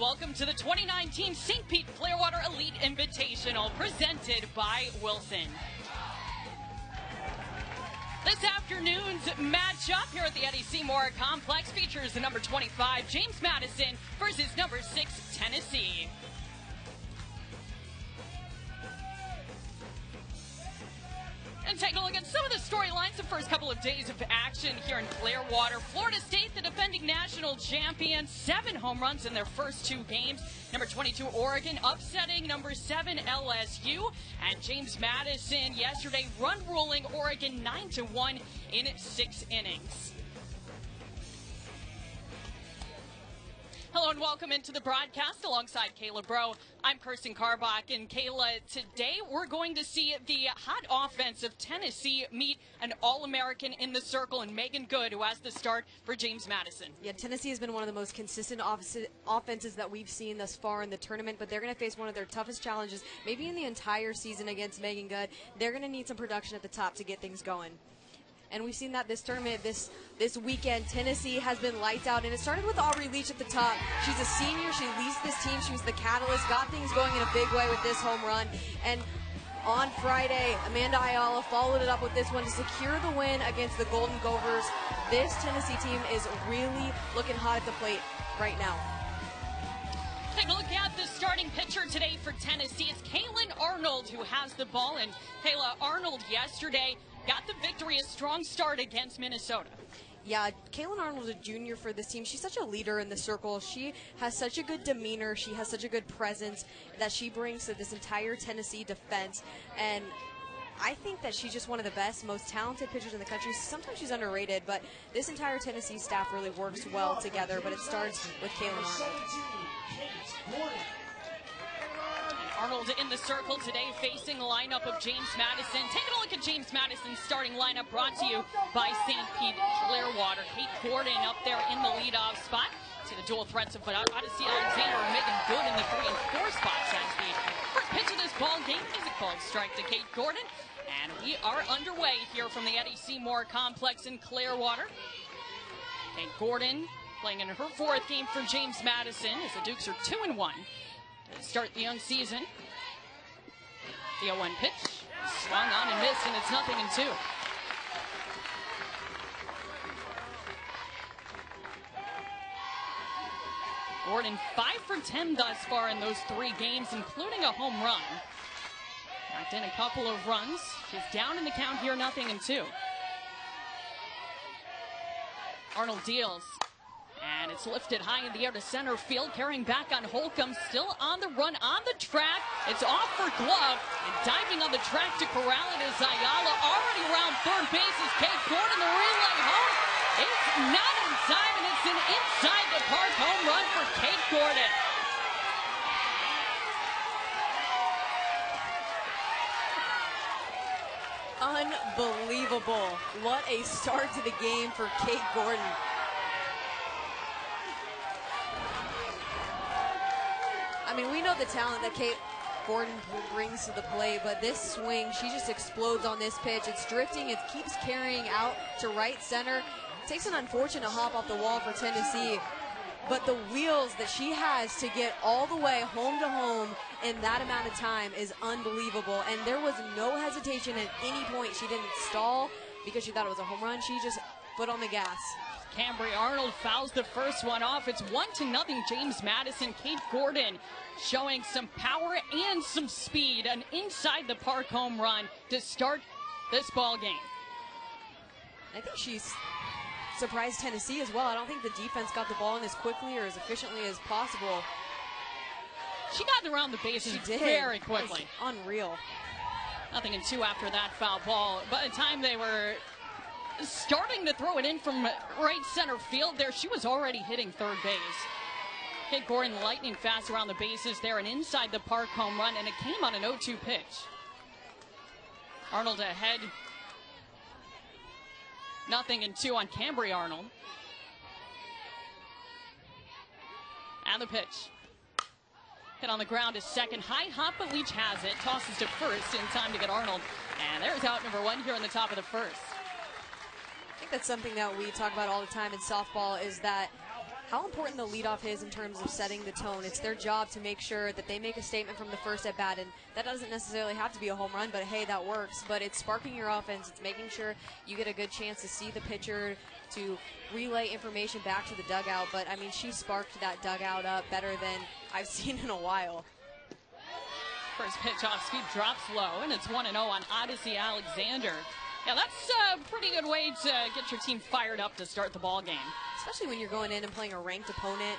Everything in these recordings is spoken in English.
Welcome to the 2019 St. Pete Clearwater Elite Invitational presented by Wilson. This afternoon's matchup here at the Eddie Seymour Complex features the number 25, James Madison, versus number 6, Tennessee. And take a look at some of the storylines the first couple of days of action here in Clearwater. Florida State, the defending national champion, 7 home runs in their first 2 games. Number 22, Oregon, upsetting number 7, LSU. And James Madison yesterday run-ruling Oregon 9-1 in 6 innings. Hello and welcome into the broadcast alongside Kayla Bro. I'm Kirsten Karbach, and Kayla, today we're going to see the hot offense of Tennessee meet an All-American in the circle and Megan Good, who has the start for James Madison. Yeah, Tennessee has been one of the most consistent offenses that we've seen thus far in the tournament, but they're going to face one of their toughest challenges, maybe in the entire season against Megan Good. They're going to need some production at the top to get things going. And we've seen that this tournament, this weekend, Tennessee has been lights out. And it started with Aubrey Leach at the top. She's a senior. She leads this team. She was the catalyst, got things going in a big way with this home run. And on Friday, Amanda Ayala followed it up with this one to secure the win against the Golden Gophers. This Tennessee team is really looking hot at the plate right now. Take a look at the starting pitcher today for Tennessee. It's Kaylin Arnold who has the ball. And Kayla, Arnold yesterday got the victory, a strong start against Minnesota. Yeah, Kaylin Arnold is a junior for this team. She's such a leader in the circle. She has such a good demeanor. She has such a good presence that she brings to this entire Tennessee defense. And I think that she's just one of the best, most talented pitchers in the country. Sometimes she's underrated, but this entire Tennessee staff really works well together. But it starts with Kaylin Arnold. Arnold in the circle today, facing the lineup of James Madison. Taking a look at James Madison's starting lineup, brought to you by St. Pete Clearwater. Kate Gordon up there in the leadoff spot. See the dual threats of Odyssey Alexander and Megan Good in the 3 and 4 spots as the first pitch of this ball game is a called strike to Kate Gordon. And we are underway here from the Eddie Seymour Complex in Clearwater. Kate Gordon playing in her 4th game for James Madison as the Dukes are 2-1. Start the young season. The 0-1 pitch, swung on and missed, and it's 0-2. Gordon 5 for 10 thus far in those 3 games, including a home run. Knocked in a couple of runs. She's down in the count here, 0-2. Arnold deals. And it's lifted high in the air to center field, carrying back on Holcomb, still on the run, on the track. It's off for glove, and diving on the track to corral it is Ayala. Already around third base is Kate Gordon, the relay home. It's not in time, and it's an inside the park home run for Kate Gordon. Unbelievable. What a start to the game for Kate Gordon. I mean, we know the talent that Kate Gordon brings to the plate, but this swing, she just explodes on this pitch. It's drifting, it keeps carrying out to right center. It takes an unfortunate hop off the wall for Tennessee, but the wheels that she has to get all the way home to home in that amount of time is unbelievable. And there was no hesitation at any point. She didn't stall because she thought it was a home run. She just put on the gas. Cambry Arnold fouls the first one off. It's 1-0 James Madison. Kate Gordon showing some power and some speed. An inside the park home run to start this ball game. I think she's surprised Tennessee as well. I don't think the defense got the ball in as quickly or as efficiently as possible. She got around the bases very quickly. Unreal. 0-2 after that foul ball. By the time they were starting to throw it in from right center field there, she was already hitting third base. Kate Gordon lightning fast around the bases there, an inside the park home run, and it came on an 0-2 pitch. Arnold ahead. 0-2 on Cambry Arnold. And the pitch. Hit on the ground is second. High hop, but Leach has it. Tosses to first in time to get Arnold. And there's out number 1 here in the top of the first. I think that's something that we talk about all the time in softball, is that how important the leadoff is in terms of setting the tone. It's their job to make sure that they make a statement from the first at bat, and that doesn't necessarily have to be a home run, but hey, that works. But it's sparking your offense. It's making sure you get a good chance to see the pitcher, to relay information back to the dugout. But I mean, she sparked that dugout up better than I've seen in a while. First pitch off speed drops low, and it's 1-0 on Odyssey Alexander. Yeah, that's a pretty good way to get your team fired up to start the ball game. Especially when you're going in and playing a ranked opponent,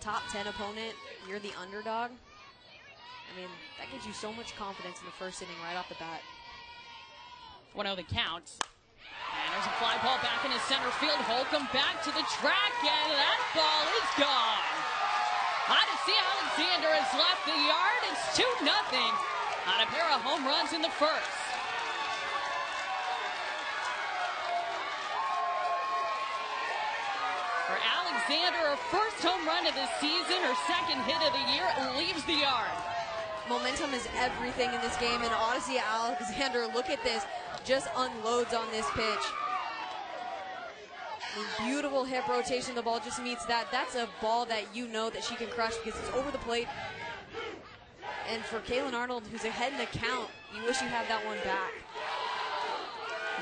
top 10 opponent, you're the underdog. I mean, that gives you so much confidence in the first inning right off the bat. 1-0 the count. And there's a fly ball back into center field. Holcomb back to the track, and that ball is gone. Odyssey Alexander has left the yard. It's 2-0 on a pair of home runs in the first. For Alexander, her first home run of the season, her second hit of the year, leaves the yard. Momentum is everything in this game, and Odyssey Alexander, look at this, just unloads on this pitch. Beautiful hip rotation. The ball just meets that. That's a ball that you know that she can crush because it's over the plate. And for Kaylin Arnold, who's ahead in the count, you wish you had that one back.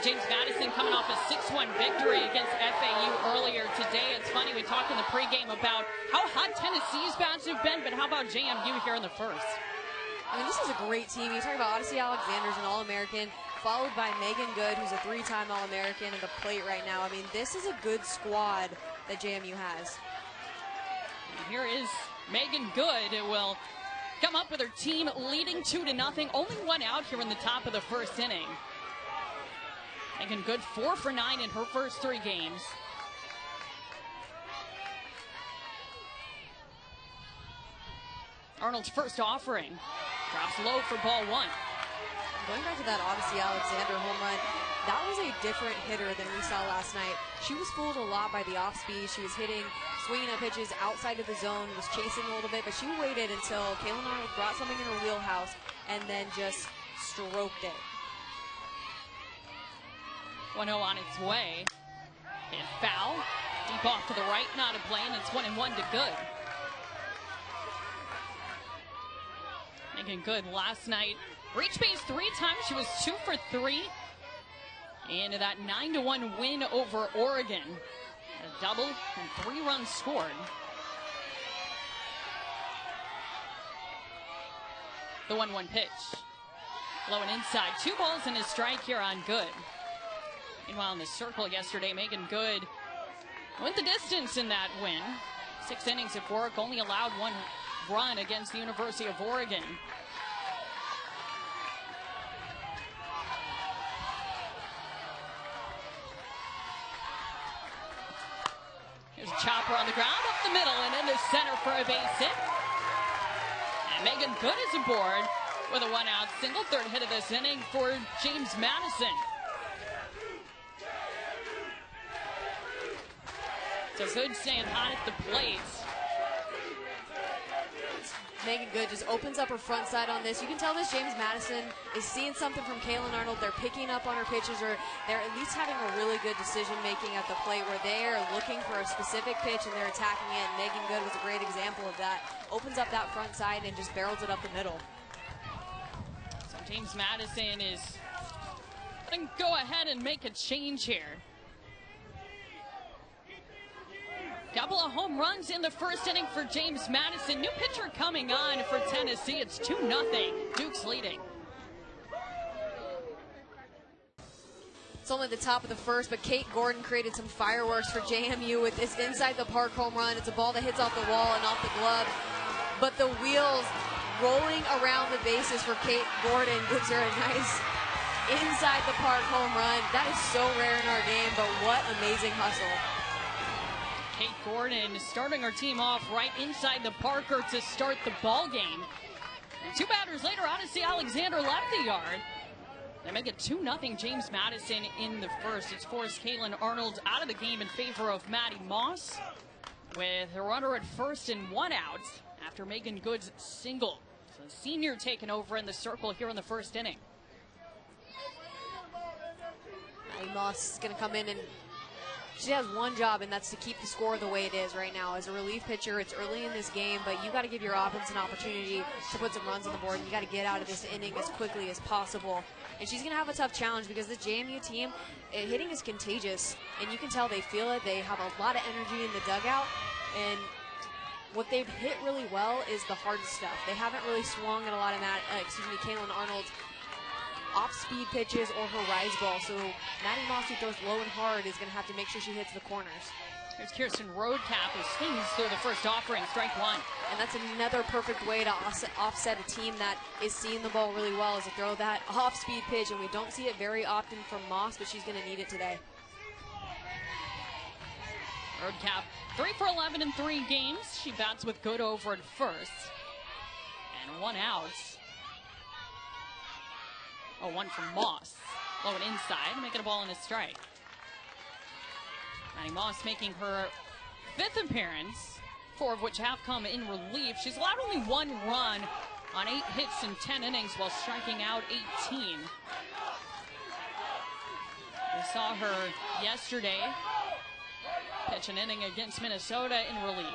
James Madison coming off a 6-1 victory against FAU earlier today. It's funny, we talked in the pregame about how hot Tennessee's bats have been, but how about JMU here in the first? I mean, this is a great team. You talk about Odyssey Alexander's an All-American, followed by Megan Good, who's a 3-time All-American at the plate right now. I mean, this is a good squad that JMU has. And here is Megan Good, who will come up with her team leading 2-0. Only one out here in the top of the first inning. Megan Good 4 for 9 in her first 3 games. Arnold's first offering drops low for ball 1. Going back to that Odyssey Alexander home run, that was a different hitter than we saw last night. She was fooled a lot by the off speed. She was hitting, swinging at pitches outside of the zone, was chasing a little bit, but she waited until Kaylin Arnold brought something in her wheelhouse and then just stroked it. 1-0 on its way. Hit foul. Deep off to the right, not a play, and it's 1-1 to Good. Megan Good last night reached base 3 times. She was 2 for 3 in that 9-1 win over Oregon. A double and 3 runs scored. The 1-1 pitch. Low and inside. 2 balls and a strike here on Good. Meanwhile, in the circle yesterday, Megan Good went the distance in that win. 6 innings of work, only allowed 1 run against the University of Oregon. Here's a chopper on the ground, up the middle and into center for a base hit. And Megan Good is aboard with a 1-out single, 3rd hit of this inning for James Madison. So Good staying hot at the plate. Megan Good just opens up her front side on this. You can tell this James Madison is seeing something from Kaylin Arnold. They're picking up on her pitches, or they're at least having a really good decision-making at the plate where they are looking for a specific pitch and they're attacking it. And Megan Good was a great example of that. Opens up that front side and just barrels it up the middle. So James Madison is going to go ahead and make a change here. Couple of home runs in the first inning for James Madison. New pitcher coming on for Tennessee. It's 2-0. Duke's leading. It's only the top of the first, but Kate Gordon created some fireworks for JMU with this inside the park home run. It's a ball that hits off the wall and off the glove. But the wheels rolling around the bases for Kate Gordon gives her a nice inside the park home run. That is so rare in our game, but what amazing hustle. Kate Gordon starting her team off right inside the Parker to start the ball game. And 2 batters later, Odyssey Alexander left the yard. They make it 2-0 James Madison in the first. It's forced Kaylin Arnold out of the game in favor of Maddie Moss, with a runner at first and 1 out after Megan Good's single. So the senior taking over in the circle here in the first inning. Maddie Moss is going to come in and She has one job, and that's to keep the score the way it is right now. As a relief pitcher, it's early in this game, but you got to give your offense an opportunity to put some runs on the board. You got to get out of this inning as quickly as possible. And she's going to have a tough challenge because the JMU team, hitting is contagious, and you can tell they feel it. They have a lot of energy in the dugout, and what they've hit really well is the hard stuff. They haven't really swung at a lot of Kaylin Arnold's off-speed pitches or her rise ball. So Maddie Moss, who throws low and hard, is going to have to make sure she hits the corners. There's Kirsten Karbach, who swings through the first offering, strike one. And that's another perfect way to offset a team that is seeing the ball really well, is to throw that off-speed pitch, and we don't see it very often from Moss, but she's going to need it today. Karbach, 3 for 11 in 3 games. She bats with good over at first. And 1 out. Oh, 1 from Moss. Low and inside, making a ball and a strike. Maddie Moss making her 5th appearance, 4 of which have come in relief. She's allowed only 1 run on 8 hits in 10 innings while striking out 18. We saw her yesterday pitch an inning against Minnesota in relief.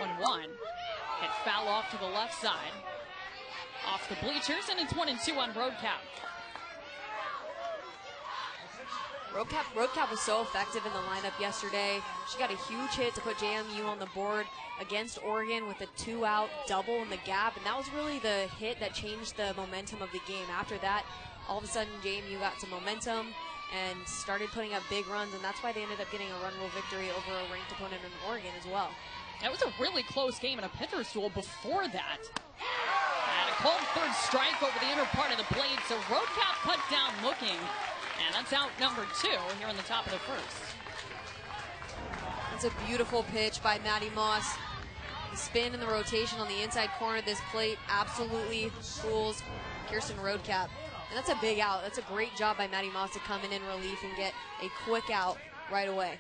1-1. Hit foul off to the left side. Off the bleachers, and it's 1-2 on Karbach. Karbach was so effective in the lineup yesterday. She got a huge hit to put JMU on the board against Oregon with a 2-out double in the gap, and that was really the hit that changed the momentum of the game. After that, all of a sudden JMU got some momentum and started putting up big runs, and that's why they ended up getting a run rule victory over a ranked opponent in Oregon as well. That was a really close game and a pitcher's duel before that. And a called 3rd strike over the inner part of the plate, so Karbach cut down looking, and that's out number 2 here in the top of the first. That's a beautiful pitch by Maddie Moss. The spin and the rotation on the inside corner of this plate absolutely fools Kirsten Karbach. And that's a big out. That's a great job by Maddie Moss to come in relief and get a quick out right away.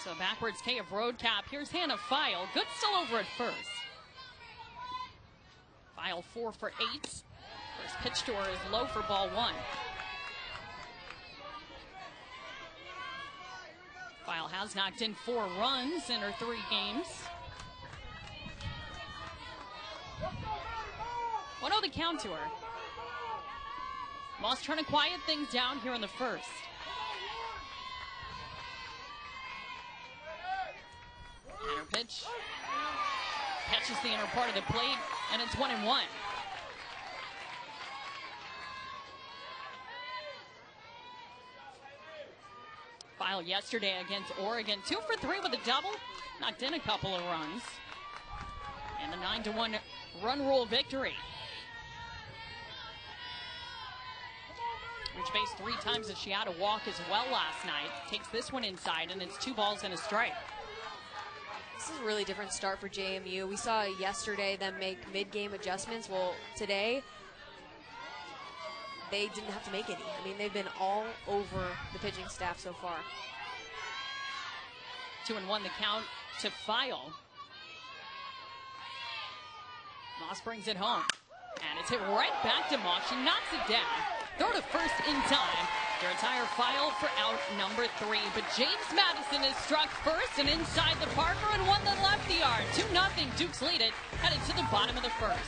So backwards K of Karbach. Here's Hannah File. Good still over at first. File 4 for 8. First pitch to her is low for ball 1. File has knocked in 4 runs in her 3 games. 1-0 the count to her. Moss trying to quiet things down here in the first. And her pitch catches the inner part of the plate, and it's 1-1. File yesterday against Oregon, 2 for 3 with a double, knocked in a couple of runs, and the 9-1 run rule victory. Which faced 3 times as she had a walk as well last night. Takes this one inside, and it's 2 balls and a strike. This is a really different start for JMU. We saw yesterday them make mid-game adjustments. Well, today, they didn't have to make any. I mean, they've been all over the pitching staff so far. 2-1 the count to File. Moss brings it home. And it's hit right back to Moss. She knocks it down. Throw to first in time to retire File for out number 3. But James Madison is struck first and inside the Parker and one that left the yard. 2-0. Dukes lead it, headed to the bottom of the first.